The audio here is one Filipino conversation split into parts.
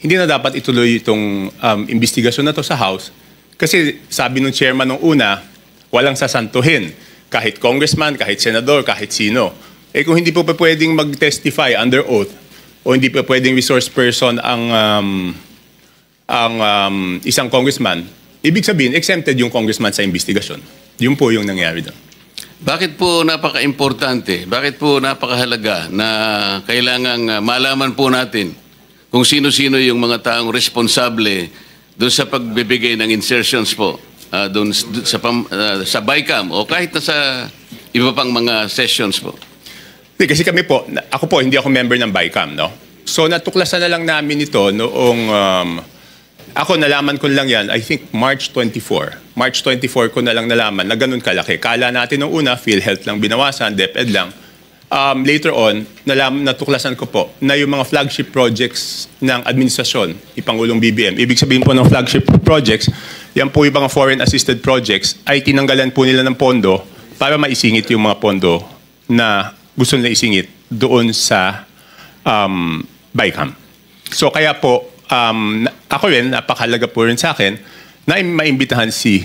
hindi na dapat ituloy itong investigasyon na to sa House kasi sabi ng chairman nung una, walang sasantuhin. Kahit congressman, kahit senador, kahit sino. Eh kung hindi po pa pwedeng mag-testify under oath o hindi pa pwedeng resource person ang isang congressman, ibig sabihin, exempted yung congressman sa investigasyon. Yun po yung nangyari doon. Bakit po napaka-importante, bakit po napakahalaga na kailangang malaman po natin kung sino-sino yung mga taong responsable doon sa pagbibigay ng insertions po doon sa BICAM o kahit na sa iba pang mga sessions po? Kasi kami po, ako po, hindi ako member ng BICAM, no? So natuklasan na lang namin ito noong, ako nalaman ko lang yan, I think March 24. March 24 ko na lang nalaman na ganun kalaki. Kala natin nung una, PhilHealth lang binawasan, DepEd lang. Later on, natuklasan ko po na yung mga flagship projects ng administrasyon, ipangulong BBM, ibig sabihin po ng flagship projects, yan po yung mga foreign assisted projects, ay tinanggalan po nila ng pondo para maisingit yung mga pondo na gusto nila isingit doon sa BICAM. So kaya po, ako rin, napakahalaga po rin sa akin na maimbitahan si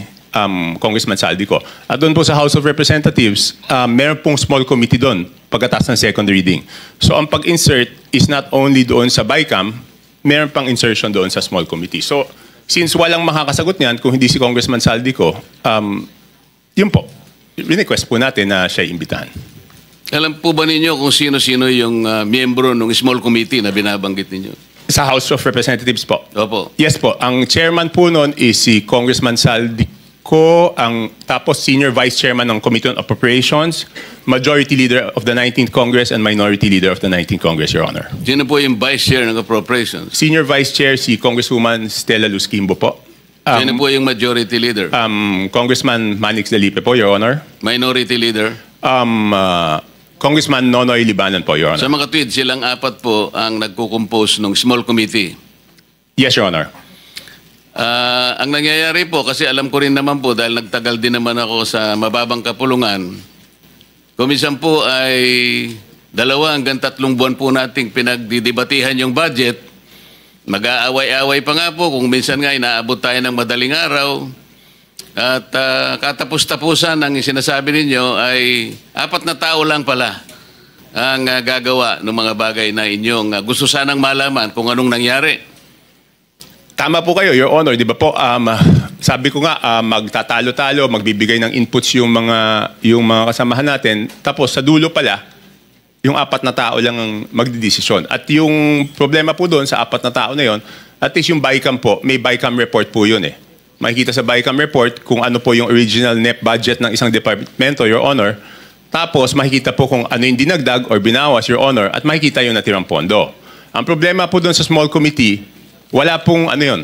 Congressman Saldico. At doon po sa House of Representatives, meron pong small committee doon pagkatapos ng second reading. So ang pag-insert is not only doon sa BICAM, meron pang insertion doon sa small committee. So since walang makakasagot niyan kung hindi si Congressman Saldico, yun po, request po natin na siya imbitahan. Alam po ba ninyo kung sino-sino yung miyembro ng small committee na binabanggit ninyo? Sa House of Representatives po? Opo. Yes po. Ang chairman po noon is si Congressman Saldico, tapos senior vice chairman ng Committee on Appropriations, majority leader of the 19th Congress, and minority leader of the 19th Congress, Your Honor. Sino po yung vice chair ng Appropriations? Senior vice chair si Congresswoman Stella Luz Quimbo po. Sino po yung majority leader? Congressman Manix Dalipe po, Your Honor. Minority leader? Congressman Nonoy Libanan po, Your Honor. Sa mga tweet, silang apat po ang nagkukompose ng small committee. Yes, Your Honor. Ang nangyayari po, kasi alam ko rin naman po, dahil nagtagal din naman ako sa mababang kapulungan, kuminsan po ay 2 hanggang 3 buwan po nating pinagdidebatihan yung budget. Mag-aaway-aaway pa nga po, kung minsan nga inaabot tayo ng madaling araw. At katapos-tapusan ang sinasabi ninyo ay 4 na tao lang pala ang gagawa ng mga bagay na inyong gusto sanang malaman kung anong nangyari. Tama po kayo, Your Honor. Di ba po, sabi ko nga, magtatalo-talo, magbibigay ng inputs yung mga kasamahan natin. Tapos sa dulo pala, yung 4 na tao lang ang magdidesisyon. At yung problema po doon sa 4 na tao na yon, at least yung BICAM po, may BICAM report po yun eh. Makikita sa BICAM report kung ano po yung original net budget ng isang departamento, Your Honor. Tapos makikita po kung ano yung dinagdag or binawas, Your Honor, at makikita yung natirang pondo. Ang problema po doon sa small committee, wala pong ano yun.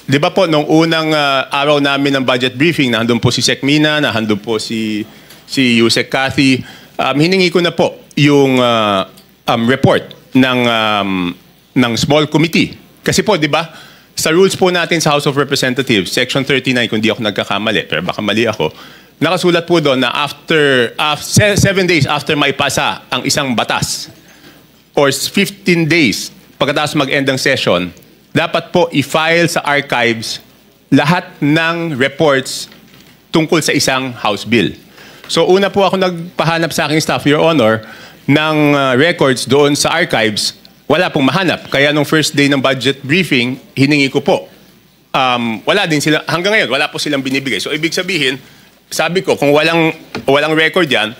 Di ba po, nung unang araw namin ng budget briefing, nandun po si Sec Mina, nandun po si Yusek Cathy, hiningi ko na po yung report ng small committee. Kasi po, di ba, sa rules po natin sa House of Representatives, Section 39, kung di ako nagkakamali, pero baka mali ako, nakasulat po doon na after 7 days after may pasa ang isang batas, or 15 days pagkatapos mag-end ng session, dapat po i-file sa archives lahat ng reports tungkol sa isang House bill. So una po ako nagpahanap sa aking staff, Your Honor, ng records doon sa archives. Wala pong mahanap. Kaya nung first day ng budget briefing, hiningi ko po. Wala din sila, hanggang ngayon, wala po silang binibigay. So ibig sabihin, sabi ko, kung walang record yan,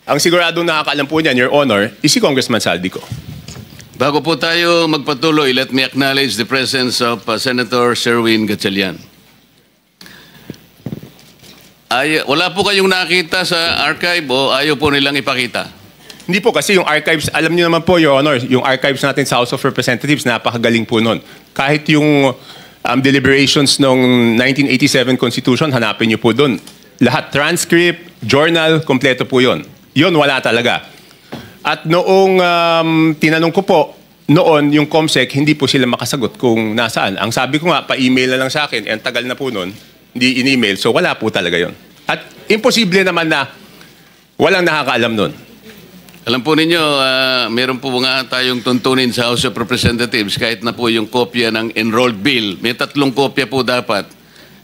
ang siguradong nakakaalam po niyan, Your Honor, is si Congressman Saldico. Bago po tayo magpatuloy, let me acknowledge the presence of Senator Sherwin Gatchalian. Wala po kayong nakita sa archive o ayaw po nilang ipakita? Hindi po, kasi yung archives, alam niyo naman po, Your Honor, yung archives natin sa House of Representatives, napakagaling po nun. Kahit yung deliberations ng 1987 Constitution, hanapin niyo po dun. Lahat, transcript, journal, kompleto po yun. Yun, wala talaga. At noong tinanong ko po, noon yung COMSEC, hindi po sila makasagot kung nasaan. Ang sabi ko nga, pa-email na lang sa akin, ang tagal na po noon, hindi in-email, so wala po talaga yon. At imposible naman na walang nakakaalam noon. Alam po ninyo, meron po nga tayong tuntunin sa House of Representatives kahit na po yung kopya ng enrolled bill. May 3 kopya po dapat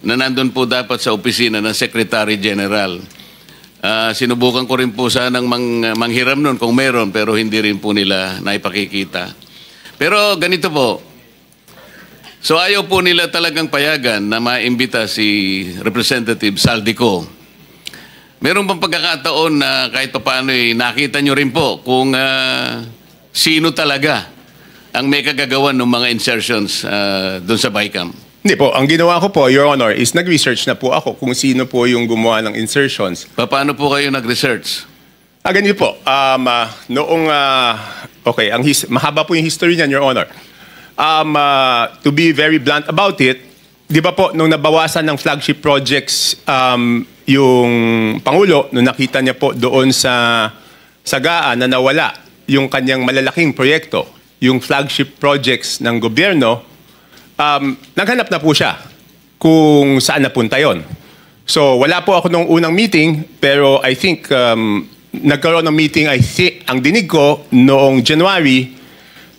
na nandun po dapat sa opisina ng Secretary General. Sinubukan ko rin po sanang manghiram nun kung meron pero hindi rin po nila naipakikita. Pero ganito po, so ayaw po nila talagang payagan na maimbita si Representative Saldico. Meron bang pagkakataon na kahit paano nakita nyo rin po kung sino talaga ang may kagagawan ng mga insertions doon sa BICAM? Hindi po. Ang ginawa ko po, Your Honor, is nag-research na po ako kung sino po yung gumawa ng insertions. Paano po kayo nag-research? Ganito po. Okay, mahaba po yung history niyan, Your Honor. To be very blunt about it, di ba po, nung nabawasan ng flagship projects, yung Pangulo, nung nakita niya po doon sa Sagaan na nawala yung kanyang malalaking proyekto, yung flagship projects ng gobyerno, naghanap na po siya kung saan napunta yon. So wala po ako nung unang meeting, pero I think nagkaroon ng meeting, ang dinig ko noong January,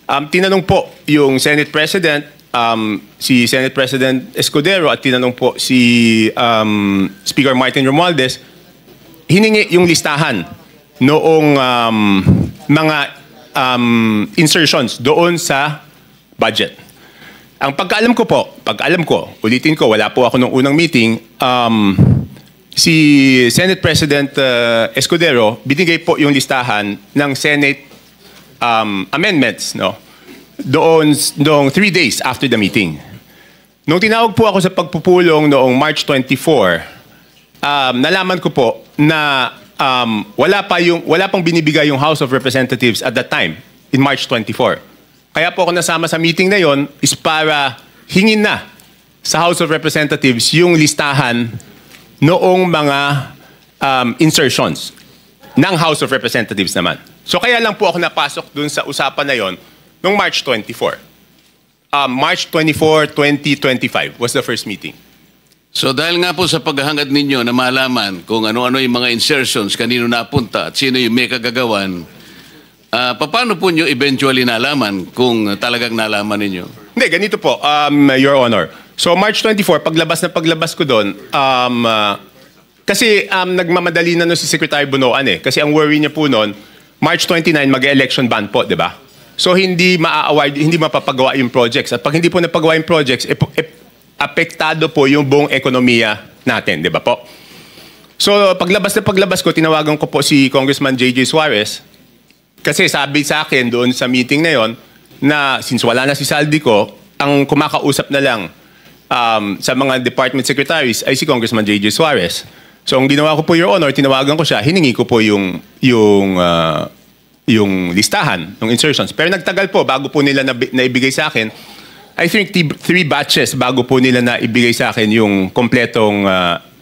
tinanong po yung Senate President, si Senate President Escudero at tinanong po si Speaker Martin Romualdez, hiningi yung listahan noong mga insertions doon sa budget. Ang pagkaalam ko, ulitin ko, wala po ako nung unang meeting, si Senate President Escudero, binigay po yung listahan ng Senate amendments, no? Noong 3 days after the meeting. Nung tinawag po ako sa pagpupulong noong March 24, nalaman ko po na wala pang binibigay yung House of Representatives at that time, in March 24. Kaya po ako nasama sa meeting na yon is para hingin na sa House of Representatives yung listahan noong mga insertions ng House of Representatives naman. So kaya lang po ako napasok dun sa usapan na yon noong March 24. March 24, 2025 was the first meeting. So dahil nga po sa paghahangad ninyo na malaman kung ano-ano yung mga insertions, kanino napunta at sino yung may kagagawan, paano po nyo eventually nalaman kung talagang nalaman ninyo? Hindi, ganito po, Your Honor. So March 24, paglabas ko doon, kasi nagmamadali na si Secretary Bunoan eh. Kasi ang worry niya po noon, March 29, mag-election ban po, di ba? So hindi ma-award, hindi mapapagawa yung projects. At pag hindi po napagawa yung projects, apektado po yung buong ekonomiya natin, di ba po? So paglabas ko, tinawagan ko po si Congressman J.J. Suarez kasi sabi sa akin doon sa meeting na yon na since wala na si Saldico, ang kumakausap na lang sa mga department secretaries ay si Congressman J.J. Suarez. So ang ginawa ko po, Your Honor, tinawagan ko siya, hiningi ko po yung listahan ng insertions. Pero nagtagal po bago po nila naibigay sa akin. I think 3 batches bago po nila naibigay sa akin yung kompletong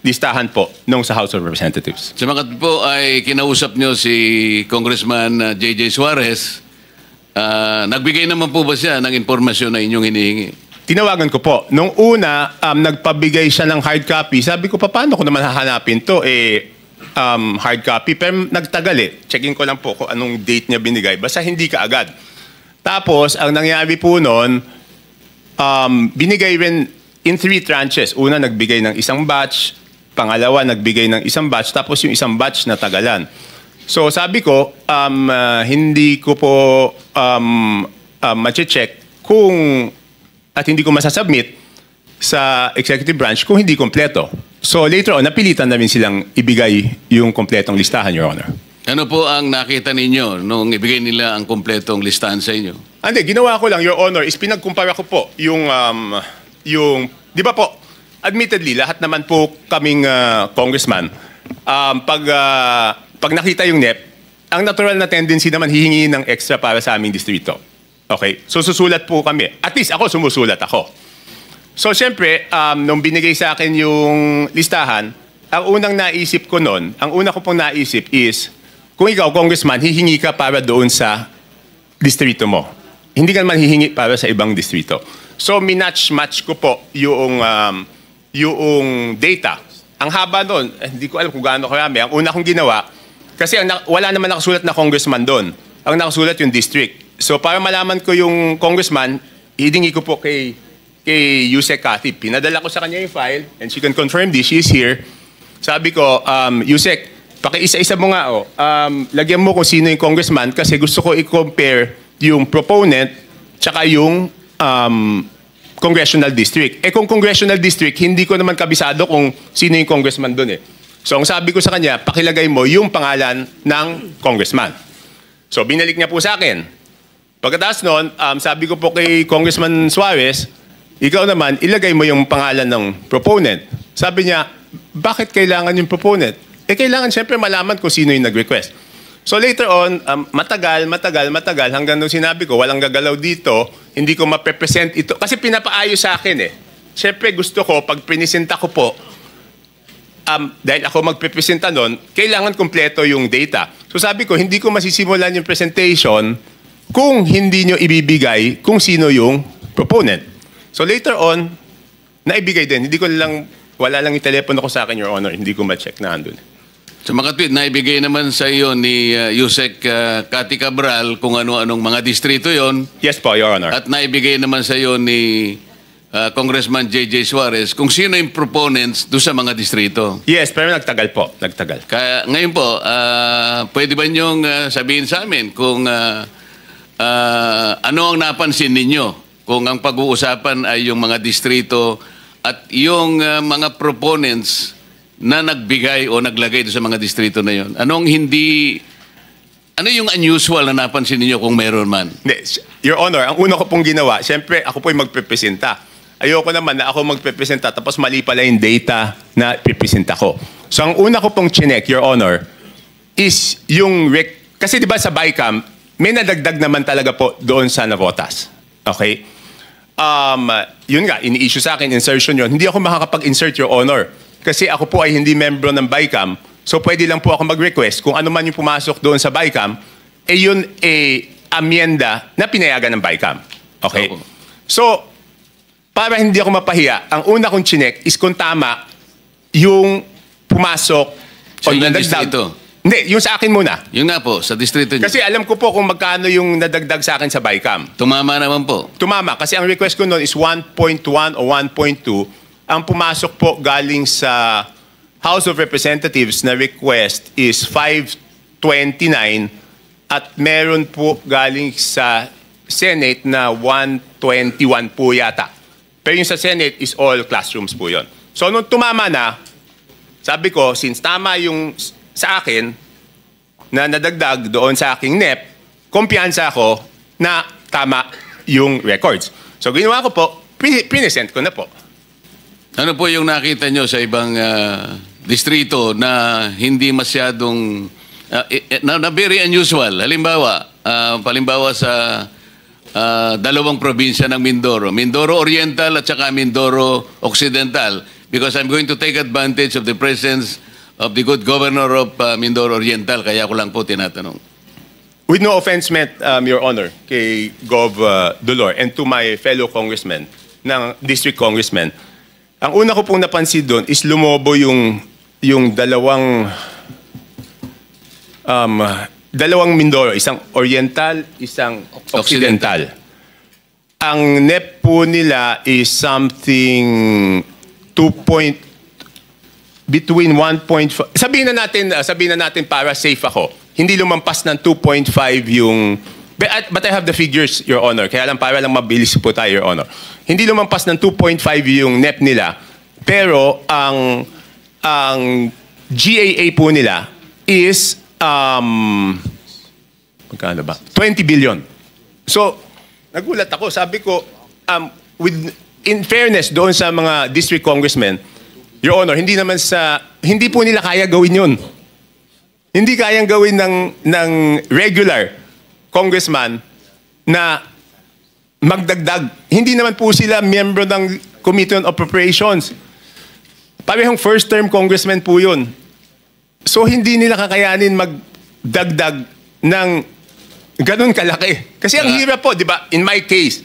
listahan po nung sa House of Representatives. Sumakat po ay kinausap nyo si Congressman J.J. Suarez. Nagbigay naman po ba siya ng impormasyon na inyong hinihingi? Tinawagan ko po. Nung una, nagpabigay siya ng hard copy. Sabi ko, paano ko naman hahanapin to? Hard copy. Pero nagtagal eh. Checking ko lang po kung anong date niya binigay. Basta hindi ka agad. Tapos, ang nangyari po noon, binigay rin in 3 tranches. Una, nagbigay ng isang batch. Pangalawa, nagbigay ng isang batch. Tapos yung isang batch na tagalan. So sabi ko, hindi ko po ma-check kung at hindi ko masasubmit sa executive branch kung hindi kompleto. So later on, napilitan namin silang ibigay yung kompletong listahan, Your Honor. Ano po ang nakita ninyo nung ibigay nila ang kompletong listahan sa inyo? Hindi, ginawa ko lang, Your Honor, is pinagkumpara ko po yung di ba po, admittedly, lahat naman po kaming congressman, pag nakita yung NEP, ang natural na tendency naman hihingi ng extra para sa aming distrito. Okay? So susulat po kami. At least ako, sumusulat ako. So siyempre, nung binigay sa akin yung listahan, ang unang naisip ko noon, ang una ko pong naisip is, kung ikaw, congressman, hihingi ka para doon sa distrito mo. Hindi ka naman hihingi para sa ibang distrito. So minatch-match ko po yung data. Ang haba noon, hindi ko alam kung gaano karami. Ang una kong ginawa, Kasi wala naman nakasulat na congressman doon. Ang nakasulat yung district. So para malaman ko yung congressman, hidingi ko po kay Yusek Cathy. Pinadala ko sa kanya yung file and she can confirm this. She is here. Sabi ko, Yusek, pakiisa-isa mo nga, lagyan mo kung sino yung congressman kasi gusto ko i-compare yung proponent tsaka yung congressional district. Kung congressional district, hindi ko naman kabisado kung sino yung congressman doon eh. So ang sabi ko sa kanya, pakilagay mo yung pangalan ng congressman. So binalik niya po sa akin. Pagkatapos noon, sabi ko po kay Congressman Suarez, ikaw naman, ilagay mo yung pangalan ng proponent. Sabi niya, bakit kailangan yung proponent? Kailangan siyempre malaman kung sino yung nag-request. So later on, matagal, hanggang nung sinabi ko, walang gagalaw dito, hindi ko maprepresent ito. Kasi pinapaayos sa akin eh. Siyempre gusto ko, pag pinisenta ko po, dahil ako magprepresenta nun, kailangan kompleto yung data. So sabi ko, hindi ko masisimulan yung presentation kung hindi nyo ibibigay kung sino yung proponent. So later on, naibigay din. Hindi ko lang, wala lang yung telepono ko sa akin, Your Honor. Hindi ko ma-check na andun. Sa mga tweet, naibigay naman sa iyo ni Yusek Cathy Cabral kung ano-anong mga distrito yon. Yes po, Your Honor. At naibigay naman sa iyo ni Congressman J.J. Suarez kung sino yung proponents doon sa mga distrito. Yes, pero nagtagal po. Nagtagal. Kaya ngayon po, pwede ba niyong sabihin sa amin kung ano ang napansin ninyo? Kung ang pag-uusapan ay yung mga distrito at yung mga proponents na nagbigay o naglagay doon sa mga distrito na yon. Ano yung unusual na napansin ninyo kung meron man? Your Honor, ang una ko pong ginawa, siyempre ako po yung magpepresenta. Ayoko naman na ako magpepresenta tapos mali pala yung data na pipresenta ko. So ang una ko pong chinek, Your Honor, is yung kasi di ba sa BICAM, may nadagdag naman talaga po doon sa Navotas. Okay? Yun nga, ini-issue sa akin, insertion yun. Hindi ako makakapag-insert, Your Honor. Kasi ako po ay hindi membro ng BICAM. So pwede lang po ako mag-request kung ano man yung pumasok doon sa BICAM, yun amyenda na pinayagan ng BICAM. Okay? Opo. So, para hindi ako mapahiya, ang una kong chinek is kung tama yung pumasok Sa o ilang nadagdag. distrito? Hindi, yung sa akin muna. Yun nga po, sa distrito niyo. Kasi alam ko po kung magkano yung nadagdag sa akin sa BICAM. Tumama naman po. Tumama, kasi ang request ko noon is 1.1 o 1.2. Ang pumasok po galing sa House of Representatives na request is 529 at meron po galing sa Senate na 121 po yata. Pero yung sa Senate is all classrooms po yon. So nung tumama na, sabi ko, since tama yung sa akin na nadagdag doon sa aking NEP, kumpiyansa ako na tama yung records. So ginawa ko po, pinesent ko na po. Ano po yung nakita nyo sa ibang distrito na hindi masyadong na very unusual? Halimbawa, palimbawa sa dalawang probinsya ng Mindoro, Mindoro Oriental at saka Mindoro Occidental, because I'm going to take advantage of the presence of the good governor of Mindoro Oriental, kaya ko lang po tinatanong. With no offense meant, Your Honor, kay Gov. Dolor and to my fellow congressmen, ng district congressmen, ang una ko pong napansin doon is lumobo yung dalawang Mindoro, isang Oriental, isang Occidental. Ang NEP po nila is something between 1.5, sabihin na natin para safe ako, hindi lumampas ng 2.5 yung, but I have the figures, Your Honor, kaya lang para lang mabilis po tayo, Your Honor. Hindi lumampas ng 2.5 yung NEP nila, pero ang GAA po nila is, magkano ba? 20 billion. So, nagulat ako, sabi ko, in fairness doon sa mga district congressmen, Your Honor, hindi po nila kaya gawin yun. Hindi kayang gawin ng regular congressman na magdagdag. Hindi naman po sila miyembro ng Committee on Appropriations. Parehong first-term congressman po yun. So, hindi nila kakayanin magdagdag ng ganun kalaki. Kasi ang hirap po, di ba? In my case,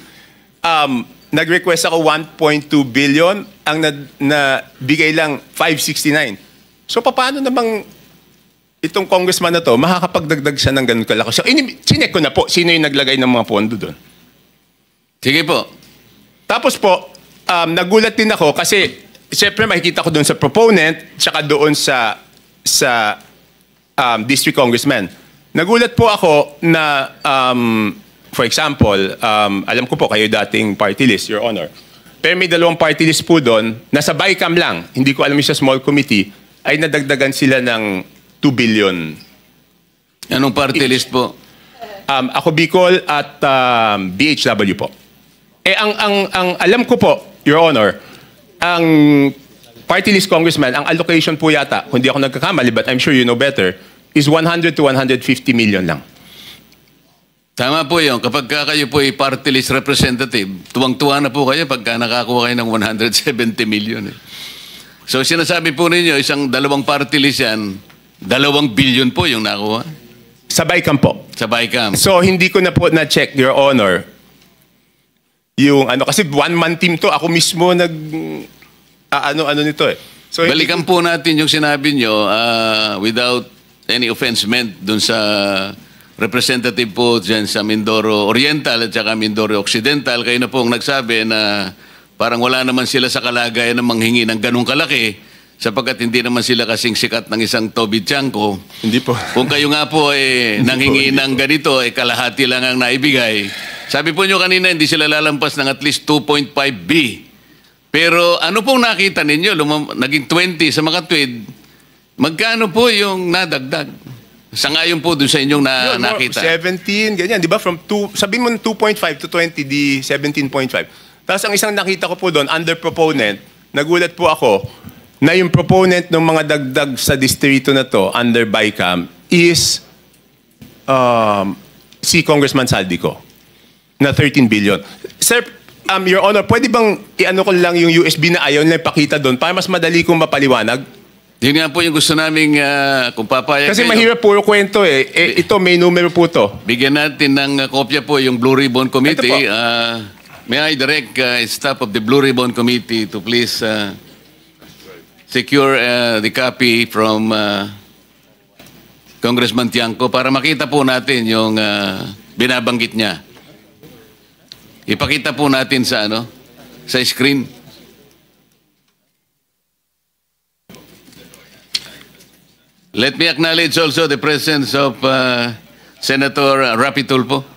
nag-request ako 1.2 billion, ang nabigay lang 569. So paano namang itong congressman na to, makakapagdagdag siya ng ganun kalaki. So, chinek ko na po, sino yung naglagay ng mga pondo doon. Sige po. Tapos po, nagulat din ako kasi, siyempre makikita ko doon sa proponent, tsaka doon sa district congressman. Nagulat po ako na, for example, alam ko po kayo dating party list, Your Honor. Pero may dalawang party list po doon, nasa BICAM lang, hindi ko alam yung sa small committee, ay nadagdagan sila ng 2 billion. Anong party list po? Ako Bicol at BHW po. Ang alam ko po, Your Honor, ang party list congressman, ang allocation po yata, kung di ako nagkakamali, but I'm sure you know better, is 100 to 150 million lang. Tama po yun. Kapag kayo po ay party list representative, tuwang-tuwa na po kayo pagka nakakuha kayo ng 170 million. So sinasabi po ninyo, dalawang party list yan, 2 billion po yung nakuha Sa BICAM po. sa BICAM. So hindi ko na po na-check, Your Honor, yung kasi one-man team to, ako mismo ano nito eh. So, Balikan po natin yung sinabi nyo without any offense meant dun sa representative po dyan sa Mindoro Oriental at saka Mindoro Occidental. Kayo na po ang nagsabi na parang wala naman sila sa kalagayan ng manghingi ng ganong kalaki sapagkat hindi naman sila kasing sikat ng isang Toby Chanko. Hindi po. Kung kayo nga po nanghingi ng ganito, kalahati lang ang naibigay. Sabi po nyo kanina, hindi sila lalampas ng at least 2.5 B. Pero ano pong nakita ninyo? Naging 20 sa Makatwid. Magkano po yung nadagdag? Sangayon po doon sa inyong nakita. 17, ganyan. Di ba? From sabihin mo 2.5 to 20, di 17.5. Tapos ang isang nakita ko po doon, under proponent, nagulat po ako na yung proponent ng mga dagdag sa distrito na to, under BICAM, is si Congressman Saldico na 13 billion. Sir, Your Honor, pwede bang i-ano ko lang yung USB na ayaw nila ipakita doon para mas madali kong mapaliwanag? Yun nga po yung gusto naming kung papayag Kasi kayo, mahirap puro kwento eh. Ito, may numero po to. bigyan natin ng kopya po yung Blue Ribbon Committee. Ito May I direct staff of the Blue Ribbon Committee to please secure the copy from Congressman Tiangco para makita po natin yung binabanggit niya. Ipakita po natin sa sa screen. Let me acknowledge also the presence of Senator Rapi Tulfo.